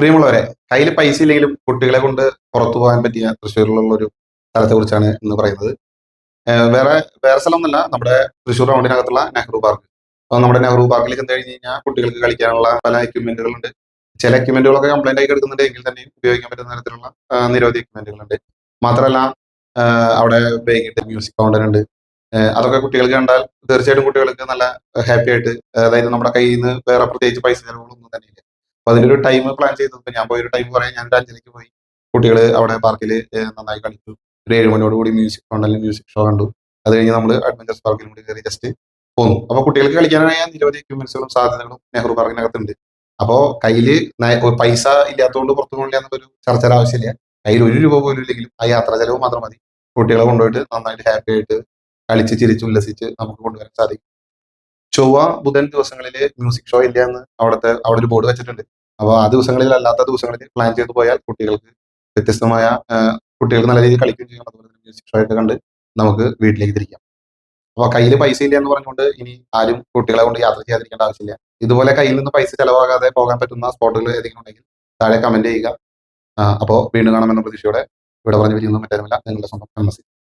പ്രിയമുള്ളവരെ, കയ്യിൽ പൈസ ഇല്ലെങ്കിലും കുട്ടികളെ കൊണ്ട് പുറത്തു പോകാൻ പറ്റിയ തൃശ്ശൂരിലുള്ള ഒരു സ്ഥലത്തെ കുറിച്ചാണ് ഇന്ന് പറയുന്നത്. വേറെ വേറെ സ്ഥലമൊന്നുമല്ല, നമ്മുടെ തൃശ്ശൂർ റൗണ്ടിനകത്തുള്ള നെഹ്റു പാർക്ക്. അപ്പോൾ നമ്മുടെ നെഹ്റു പാർക്കിലേക്ക് ചെന്ന് കഴിഞ്ഞ് കഴിഞ്ഞാൽ കുട്ടികൾക്ക് കളിക്കാനുള്ള പല എക്യുപ്മെന്റുകളുണ്ട്. ചില എക്യുപ്മെന്റുകളൊക്കെ കംപ്ലൈന്റ് ആയി കിടക്കുന്നുണ്ട്, എങ്കിൽ തന്നെയും ഉപയോഗിക്കാൻ പറ്റുന്ന തരത്തിലുള്ള നിരവധി എക്യുപ്മെന്റുകളുണ്ട്. മാത്രമല്ല, അവിടെ വൈകിട്ട് മ്യൂസിക് ഫൗണ്ടൻ ഉണ്ട്. അതൊക്കെ കുട്ടികൾക്ക് കണ്ടാൽ തീർച്ചയായിട്ടും കുട്ടികൾക്ക് നല്ല ഹാപ്പി ആയിട്ട്, അതായത് നമ്മുടെ കയ്യിൽ നിന്ന് വേറെ പ്രത്യേകിച്ച് പൈസ ചെലവുകളൊന്നും തന്നെ ഇല്ല. അപ്പൊ അതിനൊരു ടൈം പ്ലാൻ ചെയ്തത്, ഇപ്പൊ ഞാൻ പോയൊരു ടൈം പറയാം. ഞാൻ ഒരു 5:30 പോയി. കുട്ടികൾ അവിടെ പാർക്കിൽ നന്നായി കളിച്ചു. ഒരു 7 മണിയോട് കൂടി മ്യൂസിക് ഫൗണ്ടനിൽ മ്യൂസിക് ഷോ കണ്ടു. അത് കഴിഞ്ഞ് നമ്മൾ അഡ്വഞ്ചർസ് പാർക്കിലും കൂടി കയറി ജസ്റ്റ് പോന്നു. അപ്പൊ കുട്ടികൾക്ക് കളിക്കാനായ നിരവധി എക്യുപ്മെന്റ്സുകളും സാധ്യതകളും നെഹ്റു പാർക്കിനകത്തുണ്ട്. അപ്പോ കയ്യില് പൈസ ഇല്ലാത്തതുകൊണ്ട് പുറത്തു പോകില്ല എന്നൊരു ചർച്ചയുടെ ആവശ്യമില്ല. കയ്യിൽ 1 രൂപ പോലും ഇല്ലെങ്കിലും ആ യാത്രാ ചെലവ് മാത്രം മതി. കുട്ടികളെ കൊണ്ടുപോയിട്ട് നന്നായിട്ട് ഹാപ്പി ആയിട്ട് കളിച്ച് ചിരിച്ച് ഉല്ലസിച്ച് നമുക്ക് കൊണ്ടുവരാൻ സാധിക്കും. ചൊവ്വ ബുധൻ ദിവസങ്ങളിൽ മ്യൂസിക് ഷോ ഇല്ല എന്ന് അവിടെ ഒരു ബോർഡ് വെച്ചിട്ടുണ്ട്. അപ്പോൾ ആ ദിവസങ്ങളിൽ, അല്ലാത്ത ദിവസങ്ങളിൽ പ്ലാൻ ചെയ്ത് പോയാൽ കുട്ടികൾക്ക് വ്യത്യസ്തമായ, കുട്ടികൾക്ക് നല്ല രീതിയിൽ കളിക്കുകയും ചെയ്യും. അതുപോലെ തന്നെ മ്യൂസിക് ഷോ ഒക്കെ കണ്ട് നമുക്ക് വീട്ടിലേക്ക് തിരിക്കാം. അപ്പോൾ കയ്യിൽ പൈസ ഇല്ല എന്ന് പറഞ്ഞുകൊണ്ട് ഇനി ആരും കുട്ടികളെ കൊണ്ട് യാത്ര ചെയ്യാതിരിക്കേണ്ട ആവശ്യമില്ല. ഇതുപോലെ കയ്യിൽ നിന്ന് പൈസ ചെലവാകാതെ പോകാൻ പറ്റുന്ന സ്പോട്ടുകൾ ഏതെങ്കിലും ഉണ്ടെങ്കിൽ താഴെ കമന്റ് ചെയ്യുക. അപ്പോൾ വീണ്ടും കാണാമെന്ന പ്രതീക്ഷയോടെ ഇവിടെ പറഞ്ഞു പിരിയുന്നു. മറ്റാരുമല്ല, നിങ്ങളുടെ സ്വന്തം എം എസ്.